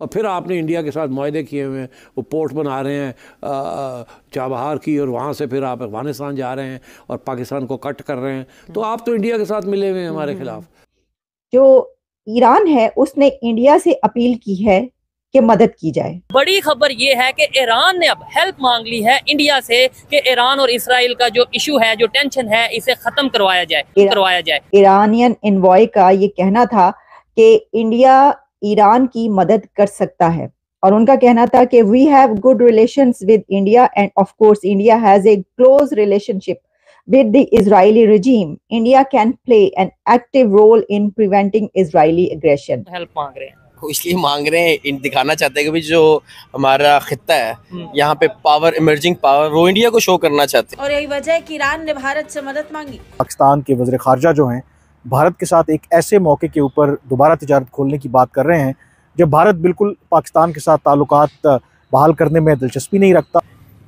और फिर आपने इंडिया के साथ मुआहदे किए हुए हैं, वो पोर्ट बना रहे हैं चाबहार की, और वहाँ से फिर आप अफगानिस्तान जा रहे हैं और पाकिस्तान को कट कर रहे हैं। तो आप तो इंडिया के साथ मिले हुए हैं हमारे खिलाफ। जो ईरान है उसने इंडिया से अपील की है कि मदद की जाए। बड़ी खबर ये है कि ईरान ने अब हेल्प मांग ली है इंडिया से कि ईरान और इसराइल का जो इशू है, जो टेंशन है, इसे खत्म करवाया जाए। ईरानियन एनवॉय का ये कहना था कि इंडिया ईरान की मदद कर सकता है, और उनका कहना था कि we have good relations with India and of course India has a close relationship with the Israeli regime. India can play an active role in preventing Israeli aggression. Help मांग रहे हैं, इसलिए मांग रहे हैं, दिखाना चाहते हैं कि भी जो हमारा खित्ता है यहाँ पे पावर, इमर्जिंग पावर, वो इंडिया को शो करना चाहते हैं। और यही वजह है कि ईरान ने भारत से मदद मांगी। पाकिस्तान के वज़ीर ख़ारजा जो हैं भारत के साथ एक ऐसे मौके के ऊपर दोबारा तिजारत खोलने की बात कर रहे हैं जब भारत बिल्कुल पाकिस्तान के साथ ताल्लुकात बहाल करने में दिलचस्पी नहीं रखता।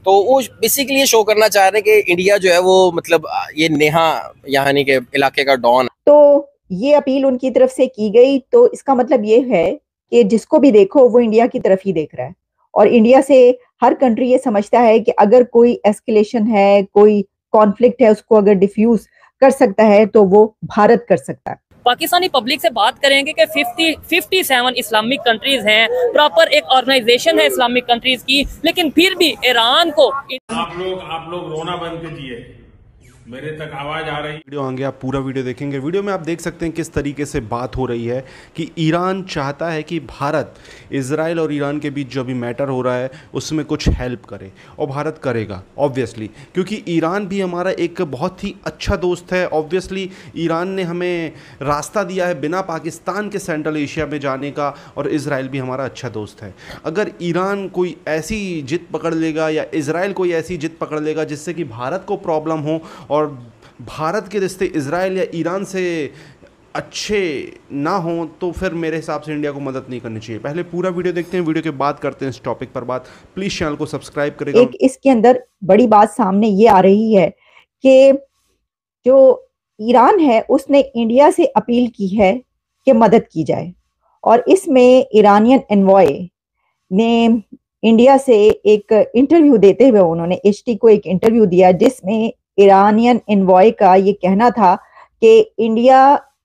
तो वो बेसिकली ये शो करना चाह रहे हैं कि इंडिया जो है वो मतलब ये नेहा यानी के इलाके का डॉन। तो ये अपील उनकी तरफ से की गई, तो इसका मतलब ये है कि जिसको भी देखो वो इंडिया की तरफ ही देख रहा है, और इंडिया से हर कंट्री ये समझता है कि अगर कोई एस्केलेशन है, कोई कॉन्फ्लिक्ट है, उसको अगर डिफ्यूज कर सकता है तो वो भारत कर सकता है। पाकिस्तानी पब्लिक से बात करेंगे कि 57 इस्लामिक कंट्रीज हैं, प्रॉपर एक ऑर्गेनाइजेशन है इस्लामिक कंट्रीज की, लेकिन फिर भी ईरान को आप लोग रोना बंद कीजिए, मेरे तक आवाज आ रही। वीडियो आगे आप पूरा वीडियो देखेंगे। वीडियो में आप देख सकते हैं किस तरीके से बात हो रही है कि ईरान चाहता है कि भारत इजराइल और ईरान के बीच जो अभी मैटर हो रहा है उसमें कुछ हेल्प करे, और भारत करेगा ऑब्वियसली, क्योंकि ईरान भी हमारा एक बहुत ही अच्छा दोस्त है। ऑब्वियसली ईरान ने हमें रास्ता दिया है बिना पाकिस्तान के सेंट्रल एशिया में जाने का, और इजराइल भी हमारा अच्छा दोस्त है। अगर ईरान कोई ऐसी जिद पकड़ लेगा या इजराइल कोई ऐसी जिद पकड़ लेगा जिससे कि भारत को प्रॉब्लम हो और भारत के रिश्ते इजराइल या ईरान से अच्छे ना हो, तो फिर मेरे हिसाब से इंडिया को मदद नहीं करनी चाहिए। पहले पूरा वीडियो देखते हैं, वीडियो के बाद करते हैं इस टॉपिक पर बात। प्लीज चैनल को सब्सक्राइब करेगा। एक इसके अंदर बड़ी बात सामने ये आ रही है कि जो ईरान है उसने इंडिया से अपील की है कि मदद की जाए, और इसमें ईरानियन एनवॉय ने इंडिया से एक इंटरव्यू देते हुए उन्होंने HT को एक इंटरव्यू दिया जिसमें ईरानियन एनवॉय का ये कहना था कि इंडिया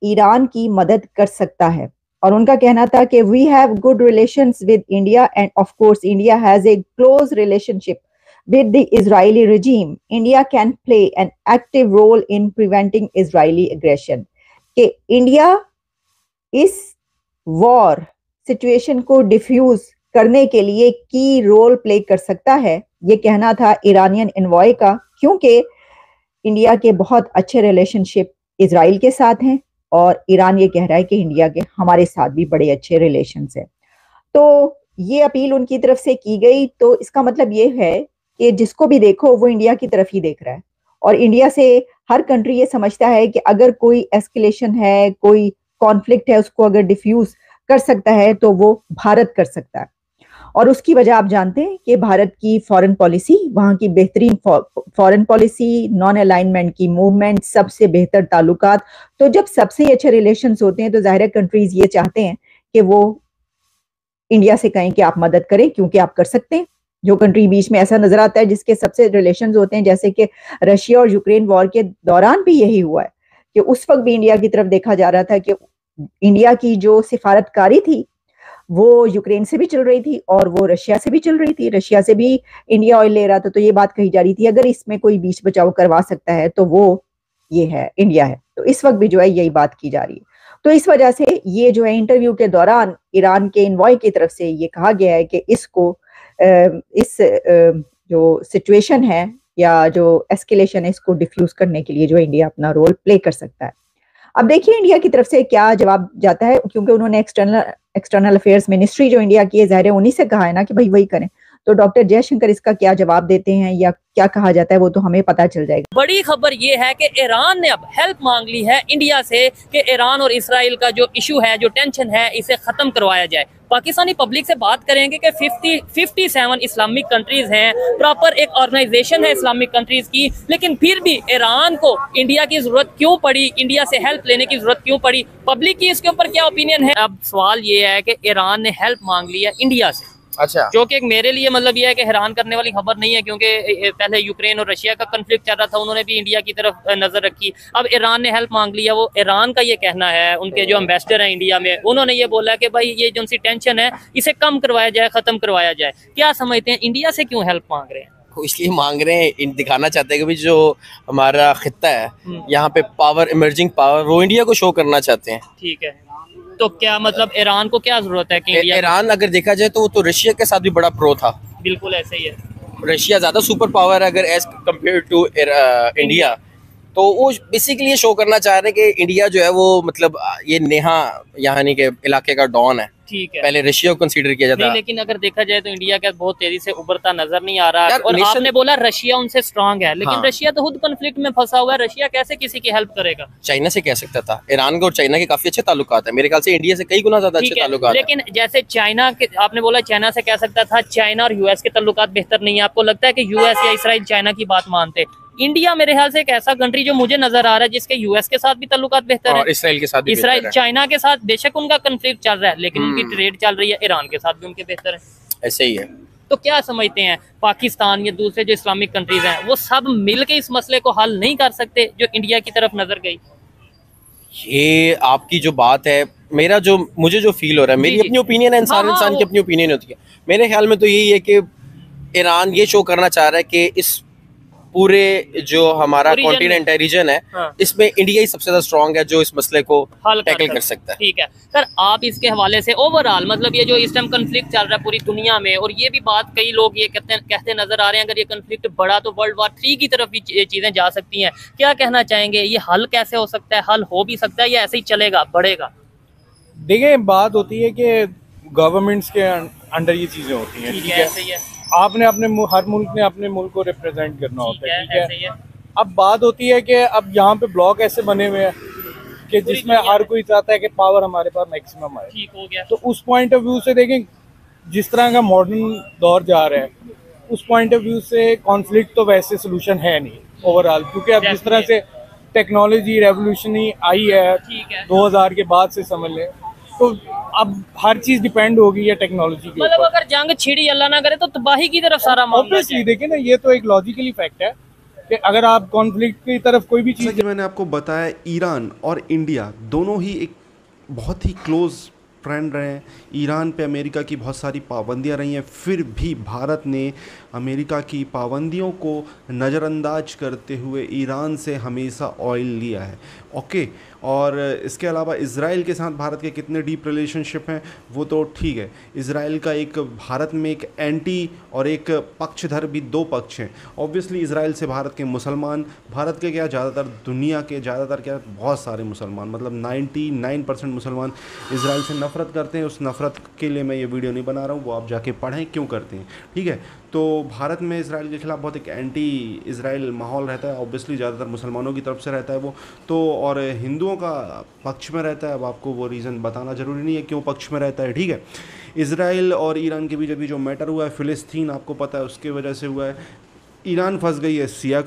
ईरान की मदद कर सकता है, और उनका कहना था कि we have good relations with India and of course India has a close relationship with the Israeli regime. India can play an active role in preventing Israeli aggression. कि इंडिया इस वॉर सिचुएशन को diffuse करने के लिए की role play कर सकता है, ये कहना था ईरानियन एनवॉय का, क्योंकि इंडिया के बहुत अच्छे रिलेशनशिप इजराइल के साथ हैं, और ईरान ये कह रहा है कि इंडिया के हमारे साथ भी बड़े अच्छे रिलेशंस हैं। तो ये अपील उनकी तरफ से की गई, तो इसका मतलब ये है कि जिसको भी देखो वो इंडिया की तरफ ही देख रहा है, और इंडिया से हर कंट्री ये समझता है कि अगर कोई एस्केलेशन है, कोई कॉन्फ्लिक्ट है, उसको अगर डिफ्यूज कर सकता है तो वो भारत कर सकता है। और उसकी वजह आप जानते हैं कि भारत की फॉरेन पॉलिसी, वहाँ की बेहतरीन फॉरेन पॉलिसी, नॉन अलाइनमेंट की मूवमेंट, सबसे बेहतर ताल्लुकात। तो जब सबसे अच्छे रिलेशंस होते हैं तो ज़ाहिर कंट्रीज ये चाहते हैं कि वो इंडिया से कहें कि आप मदद करें, क्योंकि आप कर सकते हैं। जो कंट्री बीच में ऐसा नजर आता है जिसके सबसे रिलेशंस होते हैं, जैसे कि रशिया और यूक्रेन वॉर के दौरान भी यही हुआ है कि उस वक्त भी इंडिया की तरफ देखा जा रहा था कि इंडिया की जो सिफारतकारी थी वो यूक्रेन से भी चल रही थी और वो रशिया से भी चल रही थी। रशिया से भी इंडिया ऑयल ले रहा था, तो ये बात कही जा रही थी अगर इसमें कोई बीच बचाव करवा सकता है तो वो ये है, इंडिया है। तो इस वक्त भी जो है यही बात की जा रही है। तो इस वजह से ये जो है इंटरव्यू के दौरान ईरान के एनवॉय की तरफ से ये कहा गया है कि इसको इस जो सिचुएशन है या जो एस्केलेशन है इसको डिफ्यूज करने के लिए जो इंडिया अपना रोल प्ले कर सकता है। अब देखिए इंडिया की तरफ से क्या जवाब जाता है, क्योंकि उन्होंने एक्सटर्नल अफेयर्स मिनिस्ट्री जो इंडिया की है, ज़ाहिर है उन्हीं से कहा है ना कि भाई वही करें। तो डॉक्टर जयशंकर इसका क्या जवाब देते हैं या क्या कहा जाता है वो तो हमें पता चल जाएगा। बड़ी खबर ये है कि ईरान ने अब हेल्प मांग ली है इंडिया से कि ईरान और इसराइल का जो इशू है, जो टेंशन है, इसे खत्म करवाया जाए। पाकिस्तानी पब्लिक से बात करेंगे कि 57 इस्लामिक कंट्रीज हैं, प्रॉपर एक ऑर्गेनाइजेशन है इस्लामिक कंट्रीज की, लेकिन फिर भी ईरान को इंडिया की जरूरत क्यों पड़ी, इंडिया से हेल्प लेने की जरूरत क्यों पड़ी, पब्लिक की इसके ऊपर क्या ओपिनियन है। अब सवाल ये है कि ईरान ने हेल्प मांग ली है इंडिया से, अच्छा, जो कि एक मेरे लिए मतलब ये है कि हैरान करने वाली खबर नहीं है, क्योंकि पहले यूक्रेन और रशिया का कन्फ्लिक्ट चल रहा था, उन्होंने भी इंडिया की तरफ नजर रखी। अब ईरान ने हेल्प मांग लिया। वो ईरान का ये कहना है, उनके जो एम्बेसडर हैं इंडिया में, उन्होंने ये बोला कि भाई ये जो उनकी टेंशन है इसे कम करवाया जाए, खत्म करवाया जाए। क्या समझते हैं, इंडिया से क्यों हेल्प मांग रहे हैं? वो इसलिए मांग रहे हैं, दिखाना चाहते हैं कि भाई जो हमारा खित्ता है यहाँ पे पावर, इमर्जिंग पावर, वो इंडिया को शो करना चाहते हैं। ठीक है, तो क्या मतलब ईरान को क्या जरूरत है कि इंडिया, ईरान अगर देखा जाए तो वो तो रशिया के साथ भी बड़ा प्रो था। बिल्कुल ऐसे ही है, रशिया ज्यादा सुपर पावर है अगर एज कम्पेयर टू इंडिया, तो वो बेसिकली ये शो करना चाह रहे हैं कि इंडिया जो है वो मतलब ये नेहा यानी के इलाके का डॉन है। ठीक है, पहले रशिया को कंसीडर किया जाता नहीं, है। लेकिन अगर देखा जाए तो इंडिया का बहुत तेजी से उभरता नजर नहीं आ रहा है। और नेशन- आपने बोला रशिया उनसे स्ट्रांग है, लेकिन हाँ। रशिया तो खुद कॉन्फ्लिक्ट में फंसा हुआ है, रशिया कैसे किसी की हेल्प करेगा? चाइना से कह सकता था, ईरान के और चाइना के काफी अच्छे ताल्लुकात है, मेरे ख्याल से इंडिया से कई गुना ज्यादा अच्छे ठीक है, ताल्लुकात है। लेकिन जैसे चाइना के, आपने बोला चाइना से कह सकता था, चाइना और यूएस के ताल्लुकात बेहतर नहीं है। आपको लगता है कि यूएस या इसराइल चाइना की बात मानते? इंडिया मेरे ख्याल से एक ऐसा कंट्री जो मुझे नजर आ रहा है जिसके यूएस के साथ भी ताल्लुकात बेहतर है, और इसराइल के साथ भी इसराइल बेहतर है। चाइना के साथ बेशक उनका कन्फ्लिक्ट चल रहा है, लेकिन उनकी ट्रेड चल रही है, ईरान के साथ भी उनके बेहतर है। ऐसे ही है। तो क्या समझते हैं, पाकिस्तान या दूसरे जो इस्लामिक कंट्रीज हैं वो सब मिलके इस मसले को हल नहीं कर सकते जो इंडिया की तरफ नजर गई? ये आपकी जो बात है, मेरा जो मुझे जो फील हो रहा है, मेरी जी। अपनी ओपिनियन है, इंसान हाँ, इंसान की वो- अपनी ओपिनियन होती है। मेरे ख्याल में तो यही है कि ईरान ये शो करना चाह रहा है कि इस पूरे जो हमारा रीजन कॉन्टिनेंट है, रीजन है, हाँ। इसमें इंडिया ही सबसे ज्यादा स्ट्रांग है जो इस मसले को हल टैकल कर सकता है। ठीक है सर, आप इसके हवाले से ओवरऑल मतलब ये जो इस टाइम कन्फ्लिक्ट चल रहा है पूरी दुनिया में, और ये भी बात कई लोग ये कहते नजर आ रहे हैं, अगर ये कन्फ्लिक्ट बढ़ा तो वर्ल्ड वॉर 3 की तरफ भी चीजें जा सकती हैं। क्या कहना चाहेंगे, ये हल कैसे हो सकता है, हल हो भी सकता है या ऐसे ही चलेगा, बढ़ेगा? देखिए, बात होती है कि गवर्नमेंट्स के अंडर ये चीज़ें होती हैं, ठीक ठीक है, है। ऐसे ही है, आपने अपने हर मुल्क ने अपने मुल्क को रिप्रेजेंट करना होता है, ठीक ऐसे ही है। है। अब बात होती है कि अब यहाँ पे ब्लॉक ऐसे बने हुए हैं कि जिसमें हर कोई चाहता है कि पावर हमारे पास मैक्सिमम आए। ठीक हो गया, तो उस पॉइंट ऑफ व्यू से देखें, जिस तरह का मॉडर्न दौर जा रहा है, उस पॉइंट ऑफ व्यू से कॉन्फ्लिक्ट तो वैसे सोल्यूशन है नहीं ओवरऑल, क्योंकि अब जिस तरह से टेक्नोलॉजी रेवोल्यूशनरी आई है ठीक है। 2000 के बाद से समझ लें, तो अब हर चीज डिपेंड होगी है टेक्नोलॉजी के मतलब ऊपर। अगर जंग छिड़ी अल्लाह ना करे तो तबाही की तरफ सारा मामला ऑब्वियसली देखिए ना, ये तो एक लॉजिकली फैक्ट है कि अगर आप कॉन्फ्लिक्ट की तरफ कोई भी जैसा चीज, कि मैंने आपको बताया, ईरान और इंडिया दोनों ही एक बहुत ही क्लोज फ्रेंड रहे हैं। ईरान पे अमेरिका की बहुत सारी पाबंदियां रही हैं, फिर भी भारत ने अमेरिका की पाबंदियों को नज़रअंदाज करते हुए ईरान से हमेशा ऑयल लिया है। ओके, और इसके अलावा इज़राइल के साथ भारत के कितने डीप रिलेशनशिप हैं वो तो ठीक है। इज़राइल का एक भारत में एक एंटी और एक पक्षधर भी, दो पक्ष हैं। ऑब्वियसली इज़राइल से भारत के मुसलमान, भारत के क्या ज़्यादातर, दुनिया के ज़्यादातर क्या, बहुत सारे मुसलमान, मतलब 99% मुसलमान इज़राइल से नफ़रत करते हैं। उस नफ़रत के लिए मैं ये वीडियो नहीं बना रहा हूँ, वो आप जाके पढ़ें क्यों करते हैं, ठीक है। तो भारत में इज़राइल के ख़िलाफ़ बहुत एक एंटी इज़राइल माहौल रहता है। ऑब्वियसली ज़्यादातर मुसलमानों की तरफ से रहता है वो तो, और हिंदुओं का पक्ष में रहता है। अब आपको वो रीज़न बताना ज़रूरी नहीं है क्यों पक्ष में रहता है, ठीक है। इज़राइल और ईरान के बीच अभी जो मैटर हुआ है फ़िलिस्तीन, आपको पता है उसके वजह से हुआ है। ईरान फंस गई है शिया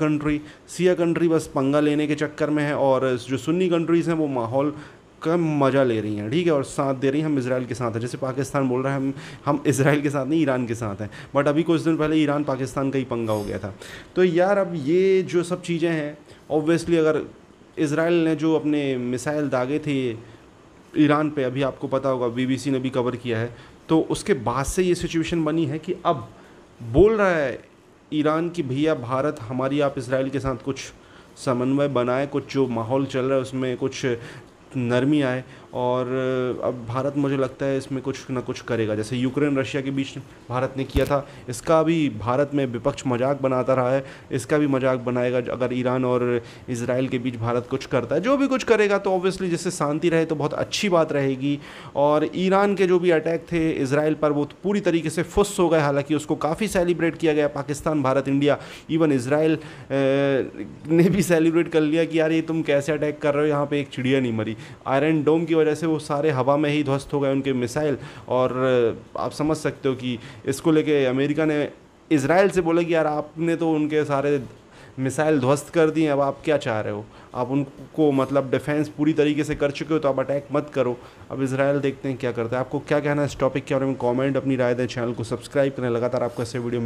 कंट्री बस पंगा लेने के चक्कर में है, और जो सुन्नी कंट्रीज़ हैं वो माहौल का मज़ा ले रही हैं, ठीक है, और साथ दे रही हैं। हम इज़राइल के साथ हैं, जैसे पाकिस्तान बोल रहा है हम इज़राइल के साथ नहीं, ईरान के साथ हैं। बट अभी कुछ दिन पहले ईरान पाकिस्तान का ही पंगा हो गया था। तो यार अब ये जो सब चीज़ें हैं, ऑब्वियसली अगर इज़राइल ने जो अपने मिसाइल दागे थे ईरान पे, अभी आपको पता होगा, BBC ने भी कवर किया है, तो उसके बाद से ये सिचुएशन बनी है कि अब बोल रहा है ईरान की भैया भारत हमारी, आप इज़राइल के साथ कुछ समन्वय बनाए, कुछ जो माहौल चल रहा है उसमें कुछ नरमी आए, और अब भारत मुझे लगता है इसमें कुछ ना कुछ करेगा। जैसे यूक्रेन रशिया के बीच भारत ने किया था, इसका भी भारत में विपक्ष मजाक बनाता रहा है, इसका भी मजाक बनाएगा अगर ईरान और इज़राइल के बीच भारत कुछ करता है। जो भी कुछ करेगा तो ऑब्वियसली जिससे शांति रहे तो बहुत अच्छी बात रहेगी। और ईरान के जो भी अटैक थे इज़राइल पर, वो पूरी तरीके से फुस हो गए, हालांकि उसको काफ़ी सेलिब्रेट किया गया, Pakistan, Bharat, India, even Israel ने भी सेलिब्रेट कर लिया कि यार ये तुम कैसे अटैक कर रहे हो, यहाँ पर एक चिड़िया नहीं मरी। आयरन डोम की वजह से वो सारे हवा में ही ध्वस्त हो गए उनके मिसाइल। और आप समझ सकते हो कि इसको लेके अमेरिका ने इजराइल से बोला कि यार आपने तो उनके सारे मिसाइल ध्वस्त कर दिए, अब आप क्या चाह रहे हो, आप उनको मतलब डिफेंस पूरी तरीके से कर चुके हो तो आप अटैक मत करो। अब इजराइल देखते हैं क्या करता है। आपको क्या कहना है इस टॉपिक के बारे में, कमेंट अपनी राय दें, चैनल को सब्सक्राइब करें, लगातार आपको ऐसे वीडियो